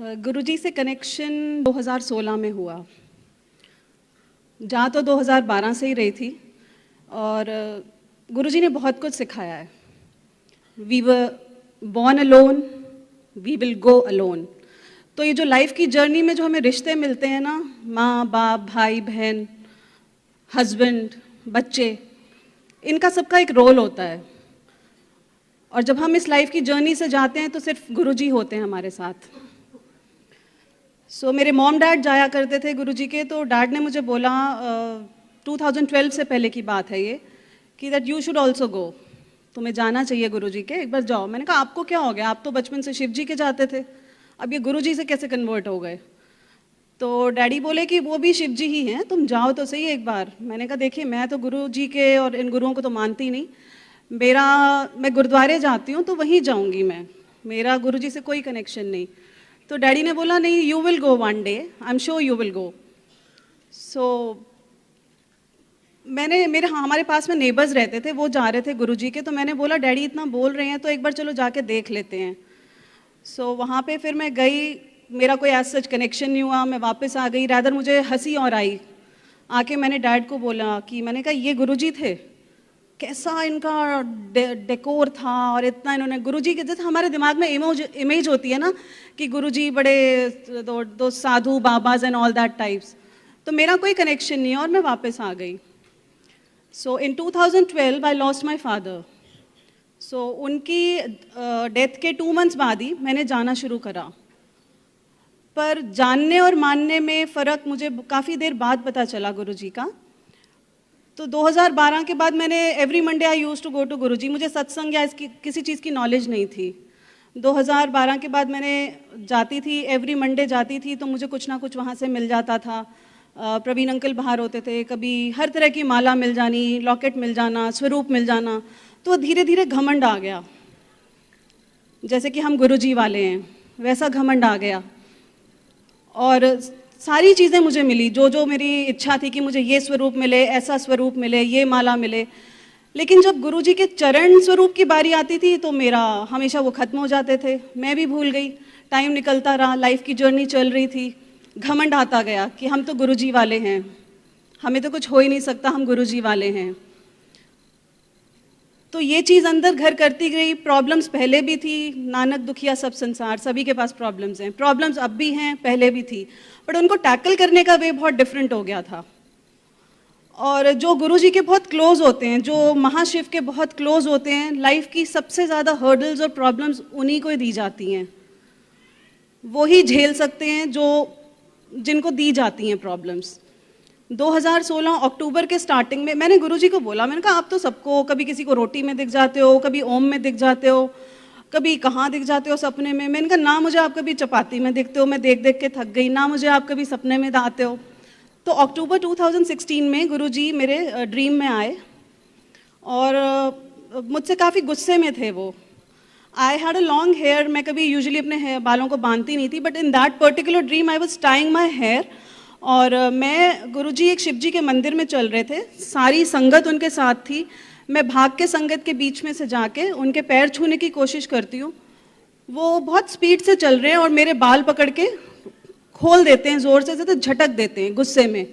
गुरुजी से कनेक्शन 2016 में हुआ। जा तो 2012 से ही रही थी और गुरुजी ने बहुत कुछ सिखाया है। We were born alone, we will go alone. तो ये जो लाइफ की जर्नी में जो हमें रिश्ते मिलते हैं ना, माँ बाप, भाई बहन, हस्बैंड, बच्चे, इनका सबका एक रोल होता है। और जब हम इस लाइफ की जर्नी से जाते हैं तो सिर्फ गुरुजी होते हैं हमारे साथ। मेरे मॉम डैड जाया करते थे गुरुजी के, तो डैड ने मुझे बोला 2012 से पहले की बात है ये, कि that you should also go, तुम्हें जाना चाहिए गुरुजी के, एक बार जाओ। मैंने कहा आपको क्या हो गया, आप तो बचपन से शिव जी के जाते थे, अब ये गुरुजी से कैसे कन्वर्ट हो गए? तो डैडी बोले कि वो भी शिव जी ही हैं, तुम जाओ तो सही एक बार। मैंने कहा देखिए मैं तो गुरुजी के और इन गुरुओं को तो मानती नहीं, मैं गुरुद्वारे जाती हूँ तो वहीं जाऊँगी मैं, मेरा गुरुजी से कोई कनेक्शन नहीं। तो डैडी ने बोला नहीं, you will go one day, I am sure you will go. हमारे पास में नेबर्स रहते थे, वो जा रहे थे गुरुजी के, तो मैंने बोला डैडी इतना बोल रहे हैं तो एक बार चलो जाके देख लेते हैं। वहाँ पे फिर मैं गई, मेरा कोई ऐसा सच कनेक्शन नहीं हुआ, मैं वापस आ गई। रादर मुझे हंसी और आई, आके मैंने डैड को बोला कि मैंने कहा ये गुरुजी थे, कैसा इनका डेकोर था, और इतना इन्होंने गुरुजी के, जैसे हमारे दिमाग में इमेज होती है ना कि गुरुजी बड़े दो साधु बाबाज एंड ऑल दैट टाइप्स। तो मेरा कोई कनेक्शन नहीं है और मैं वापस आ गई। इन 2012 आई लॉस्ट माई फादर। उनकी डेथ के 2 मंथ्स बाद ही मैंने जाना शुरू करा। पर जानने और मानने में फ़र्क मुझे काफ़ी देर बाद पता चला गुरुजी का। तो 2012 के बाद मैंने every Monday I use to go to Guruji. मुझे सत्संग या इसकी किसी चीज़ की नॉलेज नहीं थी। 2012 के बाद मैंने जाती थी, एवरी मंडे जाती थी, तो मुझे कुछ ना कुछ वहाँ से मिल जाता था। प्रवीण अंकल बाहर होते थे, कभी हर तरह की माला मिल जानी, लॉकेट मिल जाना, स्वरूप मिल जाना। तो धीरे धीरे घमंड आ गया, जैसे कि हम गुरुजी वाले हैं वैसा घमंड आ गया। और सारी चीज़ें मुझे मिली, जो जो मेरी इच्छा थी कि मुझे ये स्वरूप मिले, ऐसा स्वरूप मिले, ये माला मिले। लेकिन जब गुरुजी के चरण स्वरूप की बारी आती थी तो मेरा हमेशा वो ख़त्म हो जाते थे, मैं भी भूल गई। टाइम निकलता रहा, लाइफ की जर्नी चल रही थी, घमंड आता गया कि हम तो गुरुजी वाले हैं, हमें तो कुछ हो ही नहीं सकता, हम गुरुजी वाले हैं। तो ये चीज़ अंदर घर करती गई। प्रॉब्लम्स पहले भी थी, नानक दुखिया सब संसार, सभी के पास प्रॉब्लम्स हैं। प्रॉब्लम्स अब भी हैं, पहले भी थी, बट उनको टैकल करने का वे बहुत डिफरेंट हो गया था। और जो गुरुजी के बहुत क्लोज होते हैं, जो महाशिव के बहुत क्लोज होते हैं, लाइफ की सबसे ज़्यादा हर्डल्स और प्रॉब्लम्स उन्हीं को दी जाती हैं। वो ही झेल सकते हैं जो जिनको दी जाती हैं प्रॉब्लम्स। 2016 अक्टूबर के स्टार्टिंग में मैंने गुरुजी को बोला, मैंने कहा आप तो सबको, कभी किसी को रोटी में दिख जाते हो, कभी ओम में दिख जाते हो, कभी कहाँ दिख जाते हो सपने में। मैंने कहा ना मुझे आप कभी चपाती में दिखते हो, मैं देख देख के थक गई, ना मुझे आप कभी सपने में आते हो। तो अक्टूबर 2016 में गुरुजी मेरे ड्रीम में आए और मुझसे काफ़ी गुस्से में थे वो। I had a long hair, मैं कभी यूजुअली अपने बालों को बांधती नहीं थी, but in that particular dream I was tying my hair. और मैं गुरुजी एक शिव जी के मंदिर में चल रहे थे, सारी संगत उनके साथ थी। मैं भाग के संगत के बीच में से जाके उनके पैर छूने की कोशिश करती हूँ। वो बहुत स्पीड से चल रहे हैं और मेरे बाल पकड़ के खोल देते हैं, ज़ोर से तो झटक देते हैं गुस्से में,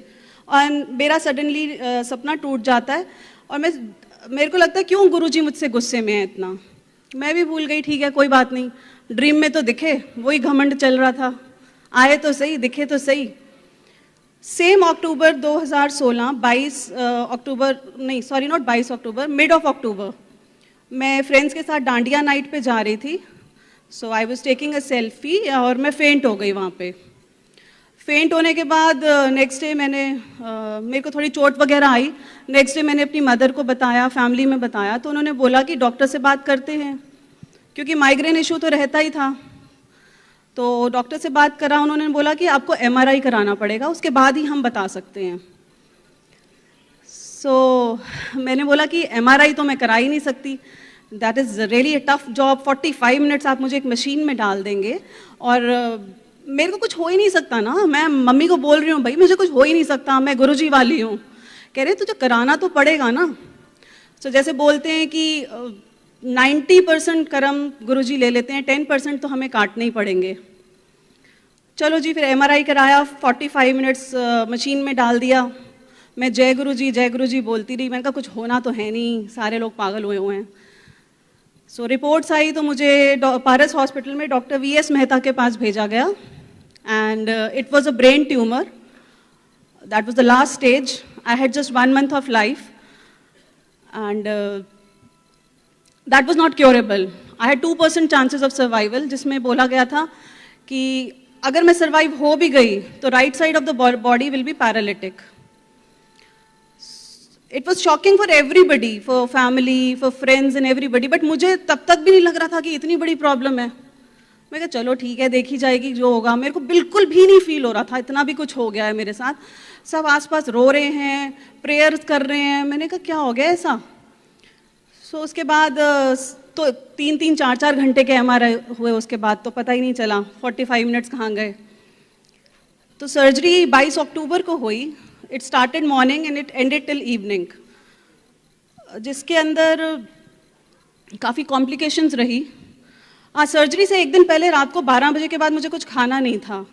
और मेरा सडनली सपना टूट जाता है। और मेरे को लगता है क्यों गुरुजी मुझसे गुस्से में है इतना। मैं भी भूल गई, ठीक है कोई बात नहीं, ड्रीम में तो दिखे, वही घमंड चल रहा था, आए तो सही, दिखे तो सही। सेम अक्टूबर 2016, 22 अक्टूबर नहीं, sorry not 22 October, mid of October, मैं फ्रेंड्स के साथ डांडिया नाइट पे जा रही थी। I was taking a selfie और मैं फेंट हो गई वहाँ पे। फेंट होने के बाद नेक्स्ट डे मेरे को थोड़ी चोट वगैरह आई। नेक्स्ट डे मैंने अपनी मदर को बताया, फैमिली में बताया, तो उन्होंने बोला कि डॉक्टर से बात करते हैं, क्योंकि माइग्रेन इशू तो रहता ही था। तो डॉक्टर से बात करा, उन्होंने बोला कि आपको MRI कराना पड़ेगा, उसके बाद ही हम बता सकते हैं। मैंने बोला कि MRI तो मैं करा ही नहीं सकती, that is really a tough job, 45 minutes आप मुझे एक मशीन में डाल देंगे और मेरे को कुछ हो ही नहीं सकता ना। मैं मम्मी को बोल रही हूँ भाई मुझे कुछ हो ही नहीं सकता, मैं गुरुजी वाली हूँ। कह रहे तुझे कराना तो पड़ेगा ना। जैसे बोलते हैं कि 90% कर्म गुरुजी ले लेते हैं, 10% तो हमें काटने ही पड़ेंगे। चलो जी, फिर एमआरआई कराया, 45 मिनट्स मशीन में डाल दिया। मैं जय गुरु जी बोलती रही। मैंने कहा कुछ होना तो है नहीं, सारे लोग पागल हुए हुए हैं। सो रिपोर्ट्स आई तो मुझे पारस हॉस्पिटल में डॉक्टर वीएस मेहता के पास भेजा गया, and it was a brain tumour. That was the last stage. I had just 1 month of life, and that was not curable. I had 2% chances of survival, जिसमें बोला गया था कि अगर मैं सर्वाइव हो भी गई तो right side of the body will be paralytic. It was shocking for everybody, for family, for friends and everybody, but मुझे तब तक भी नहीं लग रहा था कि इतनी बड़ी प्रॉब्लम है। मैं कहा चलो ठीक है, देखी जाएगी जो होगा। मेरे को बिल्कुल भी नहीं फील हो रहा था इतना भी कुछ हो गया है मेरे साथ। सब आसपास रो रहे हैं, प्रेयर्स कर रहे हैं। मैंने कहा क्या हो गया ऐसा। सो उसके बाद तो 3-3, 4-4 घंटे के एमआरआई हुए। उसके बाद तो पता ही नहीं चला 45 मिनट्स कहाँ गए। तो सर्जरी 22 अक्टूबर को हुई। It started morning and it ended till evening, जिसके अंदर काफ़ी कॉम्प्लिकेशंस रही। सर्जरी से एक दिन पहले रात को 12 बजे के बाद मुझे कुछ खाना नहीं था।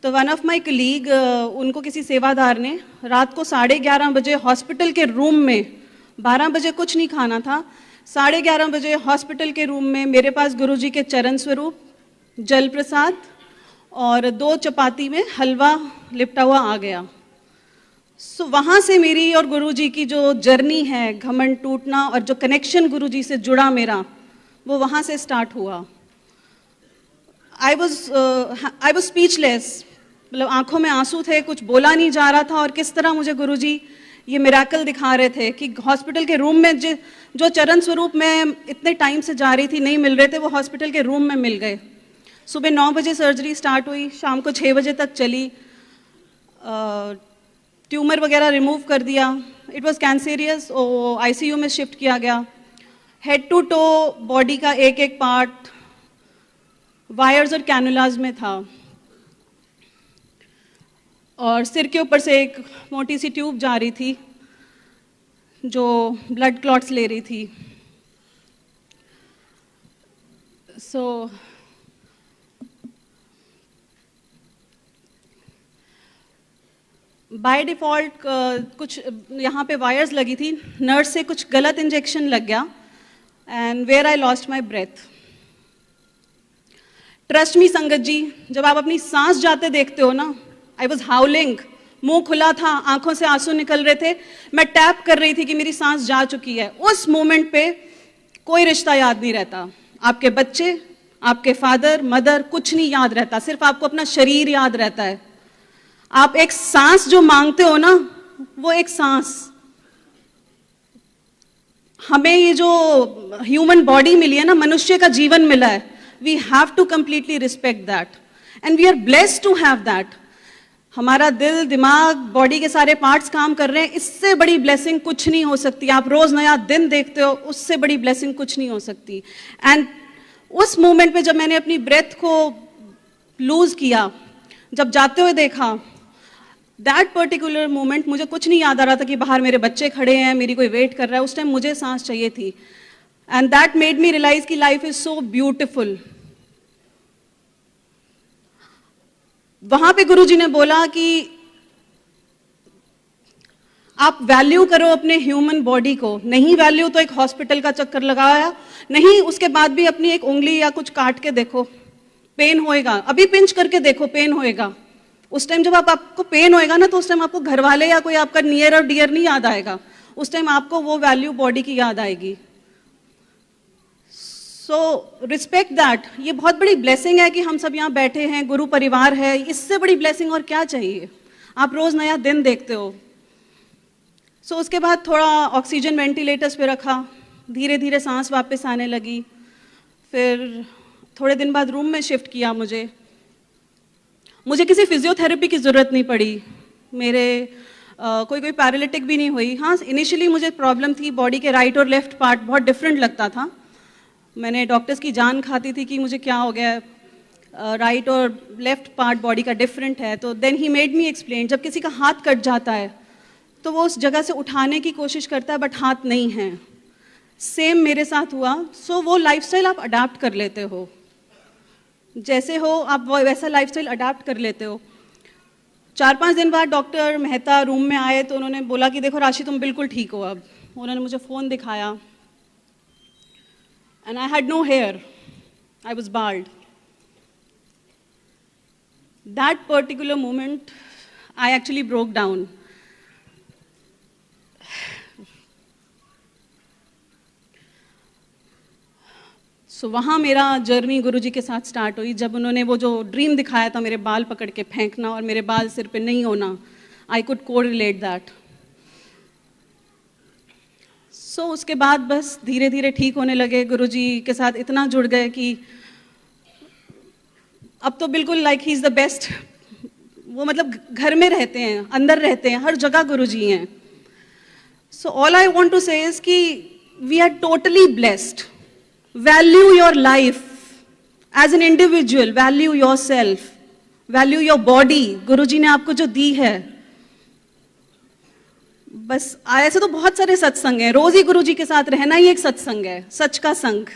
तो वन ऑफ माई कलीग, उनको किसी सेवादार ने रात को 11:30 बजे हॉस्पिटल के रूम में, 12 बजे कुछ नहीं खाना था, 11:30 बजे हॉस्पिटल के रूम में मेरे पास गुरुजी के चरण स्वरूप, जल प्रसाद और 2 चपाती में हलवा लिपटा हुआ आ गया। सो वहाँ से मेरी और गुरुजी की जो जर्नी है, घमंड टूटना और जो कनेक्शन गुरुजी से जुड़ा मेरा, वो वहाँ से स्टार्ट हुआ। आई वॉज स्पीचलेस, मतलब आंखों में आंसू थे, कुछ बोला नहीं जा रहा था। और किस तरह मुझे गुरुजी ये मिराकल दिखा रहे थे कि हॉस्पिटल के रूम में जो चरण स्वरूप मैं इतने टाइम से जा रही थी, नहीं मिल रहे थे, वो हॉस्पिटल के रूम में मिल गए। सुबह 9 बजे सर्जरी स्टार्ट हुई, शाम को 6 बजे तक चली। ट्यूमर वगैरह रिमूव कर दिया। इट वाज कैंसेरियस, आईसीयू में शिफ्ट किया गया। हेड टू टो बॉडी का एक एक पार्ट वायर्स और कैनुलाज में था, और सिर के ऊपर से एक मोटी सी ट्यूब जा रही थी जो ब्लड क्लॉट्स ले रही थी। सो बाय डिफ़ॉल्ट कुछ यहाँ पे वायर्स लगी थी, नर्स से कुछ गलत इंजेक्शन लग गया, and where I lost my breath. Trust me Sangat ji, जब आप अपनी सांस जाते देखते हो ना, आई वॉज हाउलिंग, मुंह खुला था, आंखों से आंसू निकल रहे थे। मैं टैप कर रही थी कि मेरी सांस जा चुकी है। उस मोमेंट पे कोई रिश्ता याद नहीं रहता, आपके बच्चे, आपके फादर मदर, कुछ नहीं याद रहता, सिर्फ आपको अपना शरीर याद रहता है। आप एक सांस जो मांगते हो ना, वो एक सांस, हमें ये जो ह्यूमन बॉडी मिली है ना, मनुष्य का जीवन मिला है, we have to completely respect that, and we are blessed to have that. हमारा दिल, दिमाग, बॉडी के सारे पार्ट्स काम कर रहे हैं, इससे बड़ी ब्लेसिंग कुछ नहीं हो सकती। आप रोज नया दिन देखते हो, उससे बड़ी ब्लेसिंग कुछ नहीं हो सकती। एंड उस मोमेंट पे जब मैंने अपनी ब्रेथ को लूज किया, जब जाते हुए देखा, दैट पर्टिकुलर मोमेंट, मुझे कुछ नहीं याद आ रहा था कि बाहर मेरे बच्चे खड़े हैं, मेरी कोई वेट कर रहा है। उस टाइम मुझे सांस चाहिए थी, and that made me realise कि लाइफ इज सो ब्यूटिफुल। वहां पे गुरुजी ने बोला कि आप वैल्यू करो अपने ह्यूमन बॉडी को, नहीं वैल्यू तो एक हॉस्पिटल का चक्कर लगाया, नहीं उसके बाद भी अपनी एक उंगली या कुछ काट के देखो, पेन होएगा, अभी पिंच करके देखो, पेन होएगा। उस टाइम जब आपको पेन होएगा ना, तो उस टाइम आपको घर वाले या कोई आपका नियर और डियर नहीं याद आएगा, उस टाइम आपको वो वैल्यू बॉडी की याद आएगी। So respect that. ये बहुत बड़ी ब्लेसिंग है कि हम सब यहाँ बैठे हैं, गुरु परिवार है, इससे बड़ी ब्लेसिंग और क्या चाहिए। आप रोज नया दिन देखते हो। सो उसके बाद थोड़ा ऑक्सीजन वेंटिलेटर्स पे रखा, धीरे धीरे सांस वापस आने लगी। फिर थोड़े दिन बाद रूम में शिफ्ट किया। मुझे किसी फिजियोथेरेपी की ज़रूरत नहीं पड़ी, मेरे कोई पैरालिटिक भी नहीं हुई। हाँ, इनिशियली मुझे प्रॉब्लम थी, बॉडी के राइट और लेफ्ट पार्ट बहुत डिफरेंट लगता था। मैंने डॉक्टर्स की जान खाती थी कि मुझे क्या हो गया है, राइट और लेफ्ट पार्ट बॉडी का डिफरेंट है। तो then he made me explain, जब किसी का हाथ कट जाता है तो वो उस जगह से उठाने की कोशिश करता है, बट हाथ नहीं है। सेम मेरे साथ हुआ। सो वो लाइफस्टाइल आप अडाप्ट कर लेते हो। जैसे हो आप वैसा लाइफस्टाइल अडाप्ट कर लेते हो। 4-5 दिन बाद डॉक्टर मेहता रूम में आए तो उन्होंने बोला कि देखो राशि तुम बिल्कुल ठीक हो अब। उन्होंने मुझे फ़ोन दिखाया and I had no hair, I was bald. That particular moment I actually broke down. So वहाँ मेरा जर्नी गुरुजी के साथ स्टार्ट हुई, जब उन्होंने वो जो ड्रीम दिखाया था मेरे बाल पकड़ के फेंकना और मेरे बाल सिर पे नहीं होना, आई कुड को रिलेट दैट। सो उसके बाद बस धीरे धीरे ठीक होने लगे, गुरुजी के साथ इतना जुड़ गए कि अब तो बिल्कुल like he is the best. वो मतलब घर में रहते हैं, अंदर रहते हैं, हर जगह गुरुजी हैं। So all I want to say is कि we are totally blessed. Value your life as an individual, value yourself, value your body। गुरुजी ने आपको जो दी है, बस ऐसे तो बहुत सारे सत्संग हैं, रोज ही गुरुजी के साथ रहना ही एक सत्संग है, सच का संग।